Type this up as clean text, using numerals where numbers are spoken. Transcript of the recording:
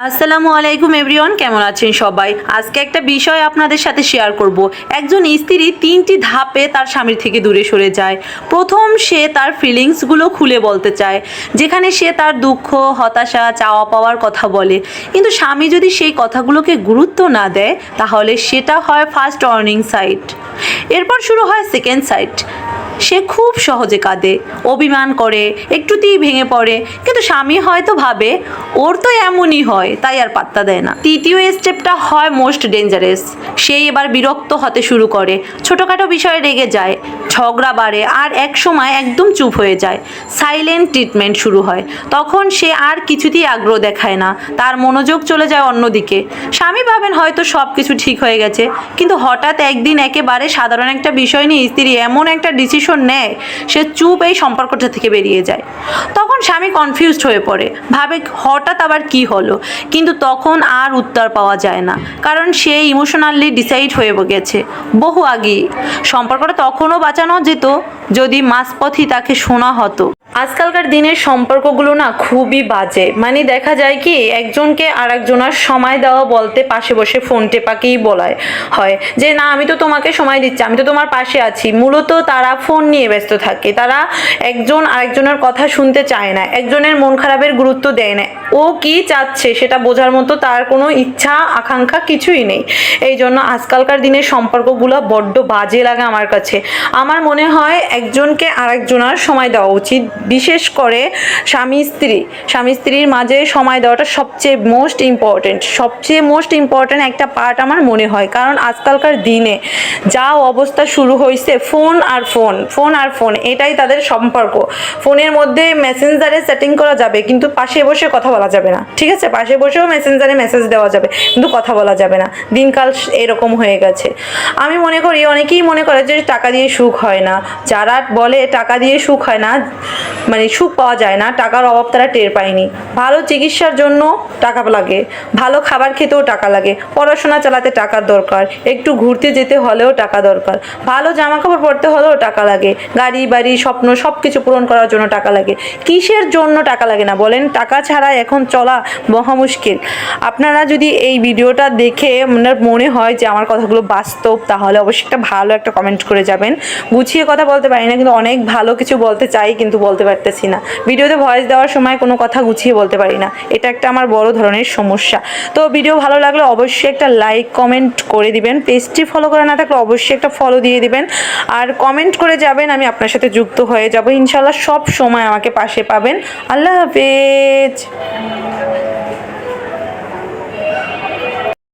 আসসালামু আলাইকুম এভরিওয়ান, কেমন আছেন সবাই? আজকে একটা বিষয় আপনাদের সাথে শেয়ার করব। একজন স্ত্রী তিনটি ধাপে তার স্বামীর থেকে দূরে সরে যায়। প্রথম, সে তার ফিলিংসগুলো খুলে বলতে চায়, যেখানে সে তার দুঃখ, হতাশা, চাওয়া পাওয়ার কথা বলে। কিন্তু স্বামী যদি সেই কথাগুলোকে গুরুত্ব না দেয়, তাহলে সেটা হয় ফার্স্ট ওয়ার্নিং সাইট। এরপর শুরু হয় সেকেন্ড সাইট। সে খুব সহজে কাঁদে, অভিমান করে, একটুতেই ভেঙে পড়ে, কিন্তু স্বামী হয়তো ভাবে ওর তো এমনই হয়, তাই আর পাত্তা দেয় না। তৃতীয় স্টেপটা হয় মোস্ট ডেঞ্জারাস। সে এবার বিরক্ত হতে শুরু করে, ছোটোখাটো বিষয়ে রেগে যায়, ঝগড়া বাড়ে, আর এক সময় একদম চুপ হয়ে যায়। সাইলেন্ট ট্রিটমেন্ট শুরু হয়। তখন সে আর কিছুতেই আগ্রহ দেখায় না, তার মনোযোগ চলে যায় অন্যদিকে। স্বামী ভাবেন হয়তো সব কিছু ঠিক হয়ে গেছে, কিন্তু হঠাৎ একদিন একেবারে সাধারণ একটা বিষয় নিয়ে স্ত্রী এমন একটা ডিসিশন নেয়, সে চুপ এই সম্পর্কটা থেকে বেরিয়ে যায়। তখন স্বামী কনফিউজড হয়ে পড়ে, ভাবে হঠাৎ আবার কি হলো, কিন্তু তখন আর উত্তর পাওয়া যায় না, কারণ সে ইমোশনালি ডিসাইড হয়ে গেছে বহু আগেই। সম্পর্কটা তখনও বাঁচানো যেত যদি মাঝপথই তাকে শোনা হতো। আজকালকার দিনের সম্পর্কগুলো না খুবই বাজে। মানে দেখা যায় কি, একজনকে আর একজনের সময় দেওয়া বলতে পাশে বসে ফোন টেপাকেই বলায় হয় যে না, আমি তো তোমাকে সময় দিচ্ছি, আমি তো তোমার পাশে আছি। মূলত তারা ফোন নিয়ে ব্যস্ত থাকে, তারা একজন আরেকজনের কথা শুনতে চায় না, একজনের মন খারাপের গুরুত্ব দেয় না। ও কি চাচ্ছে সেটা বোঝার মতো তার কোনো ইচ্ছা আকাঙ্ক্ষা কিছুই নেই। এই জন্য আজকালকার দিনের সম্পর্কগুলো বড্ড বাজে লাগে আমার কাছে। আমার মনে হয় একজনকে আরেকজনের সময় দেওয়া উচিত, বিশেষ করে স্বামী স্ত্রীর মাঝে সময় দেওয়াটা সবচেয়ে মোস্ট ইম্পর্টেন্ট একটা পার্ট আমার মনে হয়। কারণ আজকালকার দিনে যা অবস্থা শুরু হয়েছে, ফোন আর ফোন এটাই তাদের সম্পর্ক। ফোনের মধ্যে মেসেঞ্জারে সেটিং করা যাবে, কিন্তু পাশে বসে কথা বলা যাবে না। ঠিক আছে, পাশে বসেও মেসেঞ্জারে মেসেজ দেওয়া যাবে, কিন্তু কথা বলা যাবে না। দিনকাল এরকম হয়ে গেছে। আমি মনে করি, অনেকেই মনে করে যে টাকা দিয়ে সুখ হয় না। যারা বলে টাকা দিয়ে সুখ হয় না, মানে সুখ পাওয়া যায় না, টাকার অভাব তারা টের পায়নি। ভালো চিকিৎসার জন্য টাকা লাগে, ভালো খাবার খেতেও টাকা লাগে, পড়াশোনা চালাতে টাকার দরকার, একটু ঘুরতে যেতে হলেও টাকা দরকার, ভালো জামা কাপড় পরতে হলেও টাকা লাগে, গাড়ি বাড়ি স্বপ্ন সব কিছু পূরণ করার জন্য টাকা লাগে। কিসের জন্য টাকা লাগে না বলেন? টাকা ছাড়া এখন চলা মহা মুশকিল। আপনারা যদি এই ভিডিওটা দেখে আপনার মনে হয় যে আমার কথাগুলো বাস্তব, তাহলে অবশ্যই একটা ভালো একটা কমেন্ট করে যাবেন। গুছিয়ে কথা বলতে পারি না, কিন্তু অনেক ভালো কিছু বলতে চাই, কিন্তু বলতে পারতেছি না। ভিডিওতে ভয়েস দেওয়ার সময় কোনো কথা গুছিয়ে বলতে পারি না, এটা একটা আমার বড় ধরনের সমস্যা। তো ভিডিও ভালো লাগলে অবশ্যই একটা লাইক কমেন্ট করে দিবেন। পেজটি ফলো করা না থাকলে অবশ্যই একটা ফলো দিয়ে দিবেন, আর কমেন্ট করে যাবেন, আমি আপনার সাথে যুক্ত হয়ে যাব ইনশাল্লাহ। সব সময় আমাকে পাশে পাবেন। আল্লাহ হাফেজ।